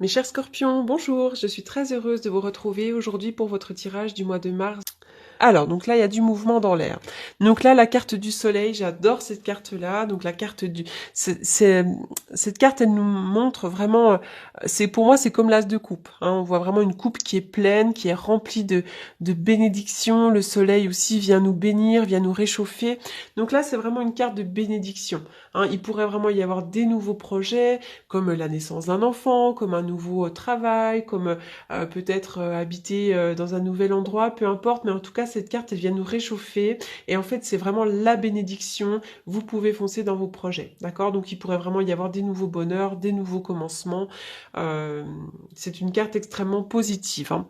Mes chers scorpions, bonjour, je suis très heureuse de vous retrouver aujourd'hui pour votre tirage du mois de mars. Alors, donc là, il y a du mouvement dans l'air. Donc là, la carte du soleil, j'adore cette carte-là. Donc la carte du... cette carte, elle nous montre vraiment... pour moi, c'est comme l'as de coupe. Hein. On voit vraiment une coupe qui est pleine, qui est remplie de bénédictions. Le soleil aussi vient nous bénir, vient nous réchauffer. Donc là, c'est vraiment une carte de bénédiction. Hein. Il pourrait vraiment y avoir des nouveaux projets, comme la naissance d'un enfant, comme un nouveau travail, comme peut-être habiter dans un nouvel endroit, peu importe, mais en tout cas, cette carte, elle vient nous réchauffer, et en fait, c'est vraiment la bénédiction, vous pouvez foncer dans vos projets, d'accord? Donc, il pourrait vraiment y avoir des nouveaux bonheurs, des nouveaux commencements, c'est une carte extrêmement positive, hein.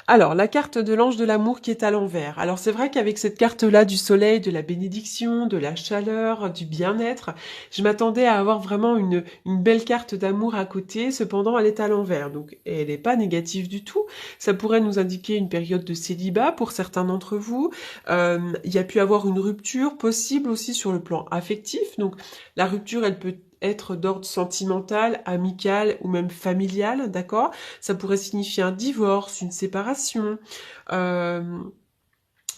Alors, la carte de l'ange de l'amour qui est à l'envers. Alors, c'est vrai qu'avec cette carte-là du soleil, de la bénédiction, de la chaleur, du bien-être, je m'attendais à avoir vraiment une belle carte d'amour à côté. Cependant, elle est à l'envers. Donc, elle n'est pas négative du tout. Ça pourrait nous indiquer une période de célibat pour certains d'entre vous. Il y a pu avoir une rupture possible aussi sur le plan affectif. Donc, la rupture, elle peut être d'ordre sentimental, amical ou même familial, d'accord? Ça pourrait signifier un divorce, une séparation, euh,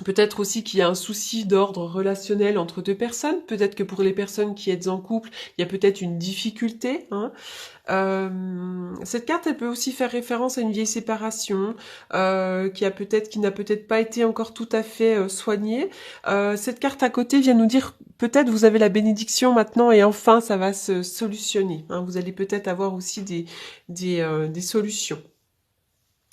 peut-être aussi qu'il y a un souci d'ordre relationnel entre deux personnes. Peut-être que pour les personnes qui êtes en couple, il y a peut-être une difficulté, hein. Cette carte, elle peut aussi faire référence à une vieille séparation qui n'a peut-être pas été encore tout à fait soignée. Cette carte à côté vient nous dire peut-être vous avez la bénédiction maintenant et enfin ça va se solutionner, hein. Vous allez peut-être avoir aussi des solutions.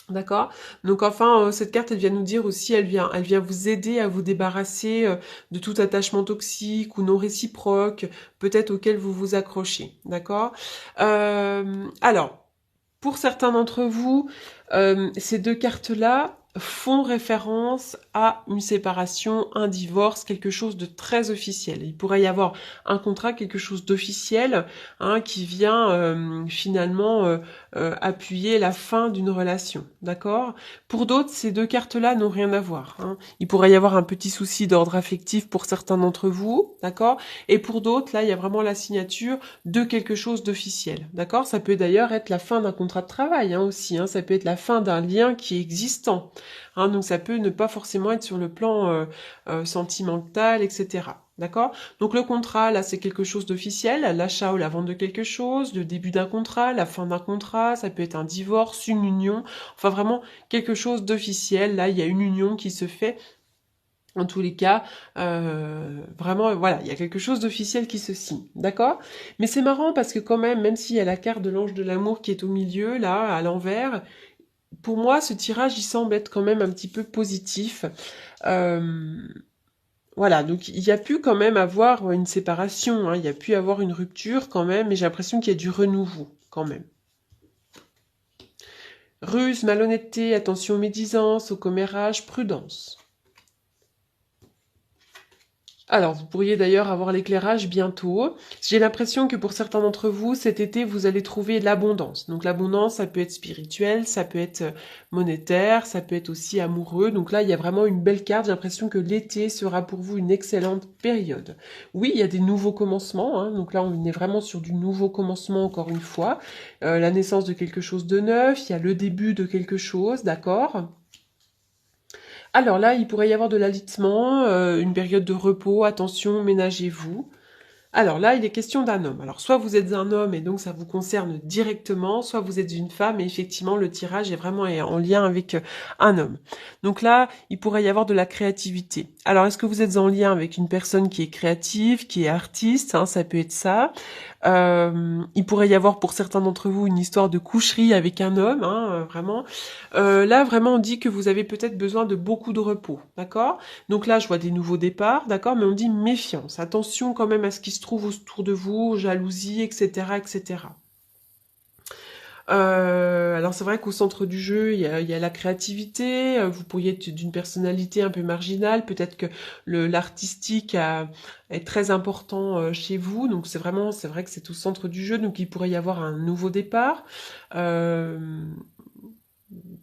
D'accord. Donc enfin, cette carte, elle vient nous dire aussi, elle vient vous aider à vous débarrasser de tout attachement toxique ou non réciproque, peut-être auquel vous vous accrochez. D'accord. Alors, pour certains d'entre vous, ces deux cartes-là font référence à une séparation, un divorce, quelque chose de très officiel. Il pourrait y avoir un contrat, quelque chose d'officiel, hein, qui vient finalement appuyer la fin d'une relation. D'accord. Pour d'autres, ces deux cartes-là n'ont rien à voir, hein. Il pourrait y avoir un petit souci d'ordre affectif pour certains d'entre vous. D'accord. Et pour d'autres, là, il y a vraiment la signature de quelque chose d'officiel, d'accord? Ça peut d'ailleurs être la fin d'un contrat de travail, hein, aussi, hein, ça peut être la fin d'un lien qui est existant, hein, donc ça peut ne pas forcément être sur le plan sentimental, etc. D'accord? Donc le contrat, là, c'est quelque chose d'officiel, l'achat ou la vente de quelque chose, le début d'un contrat, la fin d'un contrat, ça peut être un divorce, une union, enfin vraiment quelque chose d'officiel. Là, il y a une union qui se fait. En tous les cas, vraiment, voilà, il y a quelque chose d'officiel qui se signe, d'accord? Mais c'est marrant parce que quand même s'il y a la carte de l'ange de l'amour qui est au milieu, là, à l'envers, pour moi, ce tirage, il semble être quand même un petit peu positif. Euh, voilà, donc il y a pu quand même avoir une séparation, hein, il y a pu avoir une rupture quand même, mais j'ai l'impression qu'il y a du renouveau, quand même. Ruse, malhonnêteté, attention aux médisances, au commérage, prudence. Alors, vous pourriez d'ailleurs avoir l'éclairage bientôt. J'ai l'impression que pour certains d'entre vous, cet été, vous allez trouver de l'abondance. Donc l'abondance, ça peut être spirituel, ça peut être monétaire, ça peut être aussi amoureux. Donc là, il y a vraiment une belle carte. J'ai l'impression que l'été sera pour vous une excellente période. Oui, il y a des nouveaux commencements, hein. Donc là, on est vraiment sur du nouveau commencement, encore une fois. La naissance de quelque chose de neuf, il y a le début de quelque chose, d'accord ? Alors là, il pourrait y avoir de l'alitement, une période de repos, attention, ménagez-vous. Alors là, il est question d'un homme. Alors soit vous êtes un homme et donc ça vous concerne directement, soit vous êtes une femme et effectivement le tirage est vraiment en lien avec un homme. Donc là, il pourrait y avoir de la créativité. Alors est-ce que vous êtes en lien avec une personne qui est créative, qui est artiste, hein, ça peut être ça. Il pourrait y avoir pour certains d'entre vous une histoire de coucherie avec un homme, hein, vraiment. Là, vraiment, on dit que vous avez peut-être besoin de beaucoup de repos, d'accord? Donc là, je vois des nouveaux départs, d'accord? Mais on dit méfiance, attention quand même à ce qui se trouve autour de vous, jalousie, etc., etc. Alors c'est vrai qu'au centre du jeu, il y a la créativité, vous pourriez être d'une personnalité un peu marginale, peut-être que l'artistique est très important chez vous, donc c'est vrai que c'est au centre du jeu, donc il pourrait y avoir un nouveau départ, il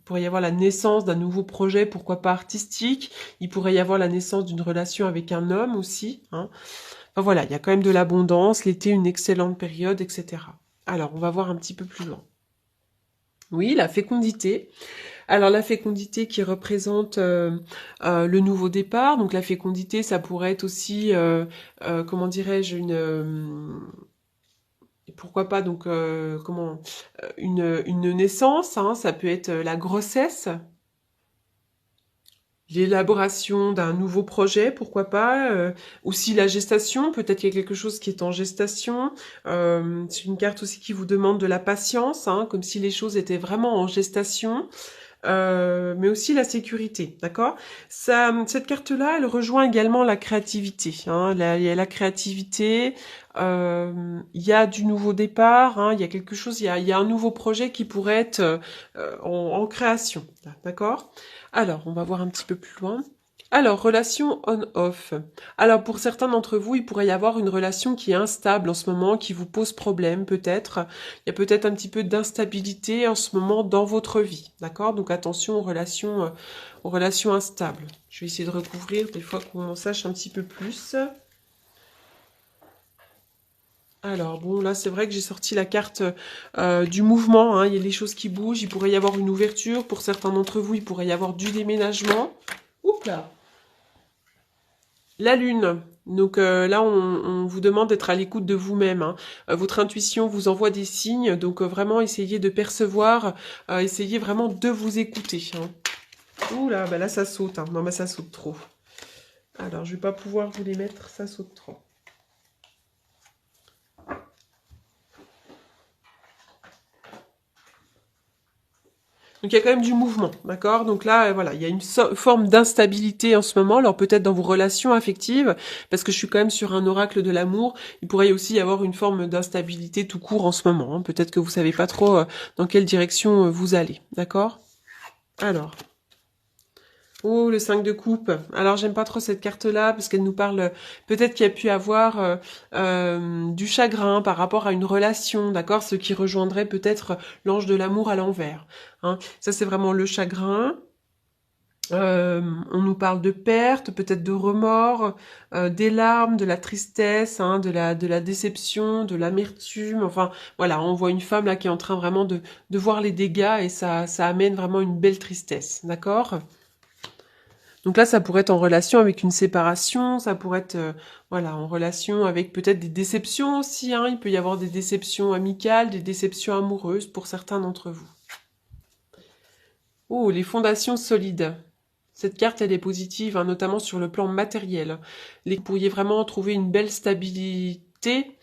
pourrait y avoir la naissance d'un nouveau projet, pourquoi pas artistique, il pourrait y avoir la naissance d'une relation avec un homme aussi, hein. Enfin voilà, il y a quand même de l'abondance, l'été une excellente période, etc. Alors, on va voir un petit peu plus loin. Oui, la fécondité. Alors la fécondité qui représente le nouveau départ. Donc la fécondité, ça pourrait être aussi, comment dirais-je, pourquoi pas donc une naissance. Hein, ça peut être la grossesse, l'élaboration d'un nouveau projet, pourquoi pas. Aussi la gestation, peut-être qu'il y a quelque chose qui est en gestation. C'est une carte aussi qui vous demande de la patience, hein, comme si les choses étaient vraiment en gestation. Mais aussi la sécurité, d'accord. Cette carte-là, elle rejoint également la créativité. Hein, il y a la créativité, il y a du nouveau départ, hein, il y a quelque chose, il y a un nouveau projet qui pourrait être en création, d'accord. Alors, on va voir un petit peu plus loin. Alors, relation on-off. Alors, pour certains d'entre vous, il pourrait y avoir une relation qui est instable en ce moment, qui vous pose problème peut-être. Il y a peut-être un petit peu d'instabilité en ce moment dans votre vie, d'accord? Donc, attention aux relations instables. Je vais essayer de recouvrir des fois qu'on en sache un petit peu plus. Alors, bon, là, c'est vrai que j'ai sorti la carte du mouvement. Hein. Il y a des choses qui bougent. Il pourrait y avoir une ouverture. Pour certains d'entre vous, il pourrait y avoir du déménagement. Oups là! La lune. Donc là, on vous demande d'être à l'écoute de vous-même. Hein. Votre intuition vous envoie des signes. Donc vraiment, essayez de percevoir. Essayez vraiment de vous écouter. Hein. Ouh là, bah là, ça saute. Hein. Non, mais ça saute trop. Alors, je vais pas pouvoir vous les mettre. Ça saute trop. Donc il y a quand même du mouvement, d'accord? Donc là, voilà, il y a une forme d'instabilité en ce moment, alors peut-être dans vos relations affectives, parce que je suis quand même sur un oracle de l'amour, il pourrait aussi y avoir une forme d'instabilité tout court en ce moment. Hein. Peut-être que vous savez pas trop dans quelle direction vous allez, d'accord? Alors, oh, le 5 de coupe. Alors, j'aime pas trop cette carte-là parce qu'elle nous parle peut-être qu'il y a pu avoir du chagrin par rapport à une relation, d'accord? Ce qui rejoindrait peut-être l'ange de l'amour à l'envers. Hein. Ça, c'est vraiment le chagrin. On nous parle de perte, peut-être de remords, des larmes, de la tristesse, hein, de la déception, de l'amertume. Enfin, voilà, on voit une femme là qui est en train vraiment de voir les dégâts et ça amène vraiment une belle tristesse, d'accord? Donc là, ça pourrait être en relation avec une séparation, ça pourrait être voilà, en relation avec peut-être des déceptions aussi. Hein. Il peut y avoir des déceptions amicales, des déceptions amoureuses pour certains d'entre vous. Oh, les fondations solides. Cette carte, elle est positive, hein, notamment sur le plan matériel. Vous pourriez vraiment trouver une belle stabilité,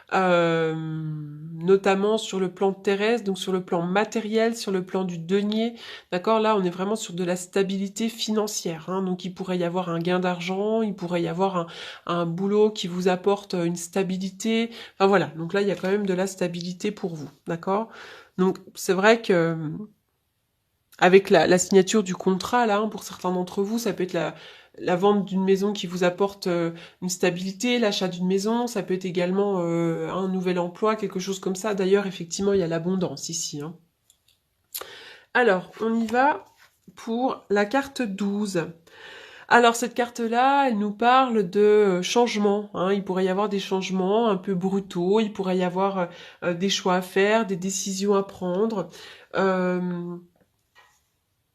notamment sur le plan terrestre, donc sur le plan matériel, sur le plan du denier. D'accord? Là, on est vraiment sur de la stabilité financière. Hein, donc, il pourrait y avoir un gain d'argent, il pourrait y avoir un boulot qui vous apporte une stabilité. Enfin, voilà. Donc là, il y a quand même de la stabilité pour vous. D'accord? Donc, c'est vrai que avec la signature du contrat, là, hein, pour certains d'entre vous, ça peut être la vente d'une maison qui vous apporte une stabilité, l'achat d'une maison, ça peut être également un nouvel emploi, quelque chose comme ça. D'ailleurs, effectivement, il y a l'abondance ici. Hein. Alors, on y va pour la carte 12. Alors, cette carte-là, elle nous parle de changements. Hein. Il pourrait y avoir des changements un peu brutaux, il pourrait y avoir des choix à faire, des décisions à prendre.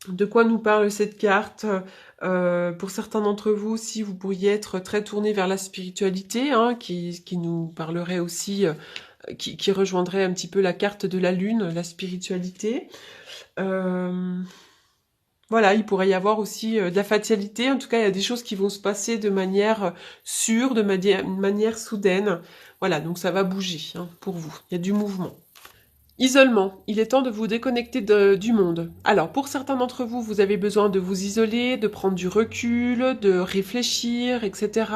De quoi nous parle cette carte? Pour certains d'entre vous aussi, vous pourriez être très tourné vers la spiritualité, hein, qui nous parlerait aussi, qui rejoindrait un petit peu la carte de la lune, la spiritualité. Voilà, il pourrait y avoir aussi de la fatalité. En tout cas, il y a des choses qui vont se passer de manière sûre, de manière soudaine. Voilà, donc ça va bouger hein, pour vous. Il y a du mouvement. Isolement, il est temps de vous déconnecter du monde. Alors, pour certains d'entre vous, vous avez besoin de vous isoler, de prendre du recul, de réfléchir, etc.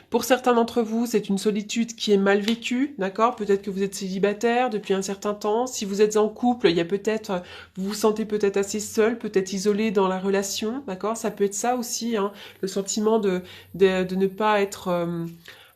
Pour certains d'entre vous, c'est une solitude qui est mal vécue, d'accord? Peut-être que vous êtes célibataire depuis un certain temps. Si vous êtes en couple, il y a peut-être, vous vous sentez peut-être assez seul, peut-être isolé dans la relation, d'accord? Ça peut être ça aussi, hein, le sentiment de ne pas être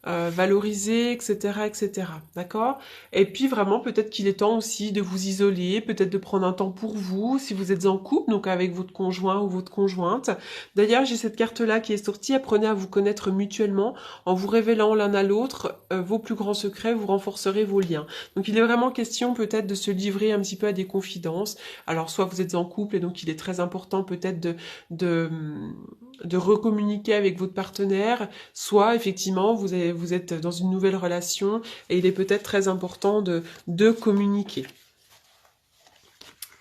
valorisé, etc., etc. D'accord? Et puis vraiment, peut-être qu'il est temps aussi de vous isoler, peut-être de prendre un temps pour vous, si vous êtes en couple, donc avec votre conjoint ou votre conjointe. D'ailleurs, j'ai cette carte-là qui est sortie. Apprenez à vous connaître mutuellement en vous révélant l'un à l'autre vos plus grands secrets, vous renforcerez vos liens. Donc il est vraiment question peut-être de se livrer un petit peu à des confidences. Alors soit vous êtes en couple et donc il est très important peut-être de, de recommuniquer avec votre partenaire, soit effectivement vous êtes dans une nouvelle relation et il est peut-être très important de communiquer.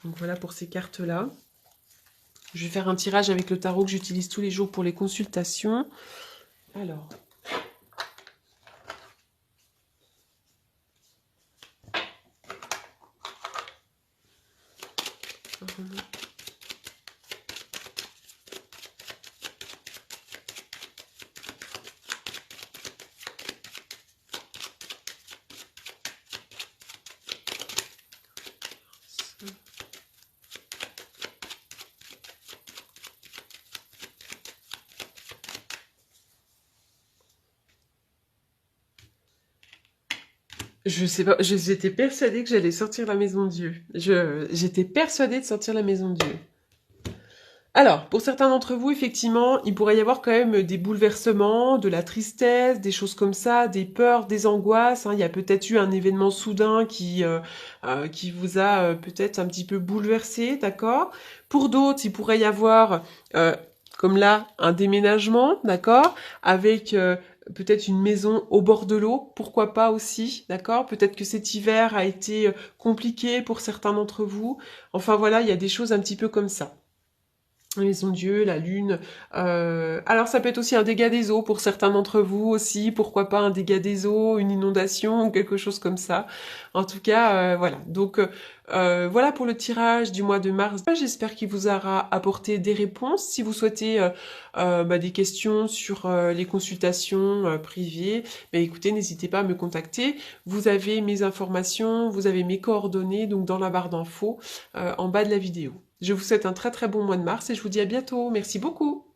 Donc voilà pour ces cartes-là. Je vais faire un tirage avec le tarot que j'utilise tous les jours pour les consultations. Alors... Je sais pas, j'étais persuadée que j'allais sortir la maison de Dieu. J'étais persuadée de sortir la maison de Dieu. Alors, pour certains d'entre vous, effectivement, il pourrait y avoir quand même des bouleversements, de la tristesse, des choses comme ça, des peurs, des angoisses. Hein. Il y a peut-être eu un événement soudain qui vous a peut-être un petit peu bouleversé, d'accord? Pour d'autres, il pourrait y avoir, comme là, un déménagement, d'accord? Avec peut-être une maison au bord de l'eau, pourquoi pas aussi, d'accord? Peut-être que cet hiver a été compliqué pour certains d'entre vous. Enfin voilà, il y a des choses un petit peu comme ça. La maison de Dieu, la lune. Alors ça peut être aussi un dégât des eaux pour certains d'entre vous aussi. Pourquoi pas un dégât des eaux, une inondation ou quelque chose comme ça. En tout cas, voilà. Donc voilà pour le tirage du mois de mars. J'espère qu'il vous aura apporté des réponses. Si vous souhaitez des questions sur les consultations privées, écoutez, n'hésitez pas à me contacter. Vous avez mes informations, vous avez mes coordonnées, donc dans la barre d'infos en bas de la vidéo. Je vous souhaite un très très bon mois de mars et je vous dis à bientôt. Merci beaucoup.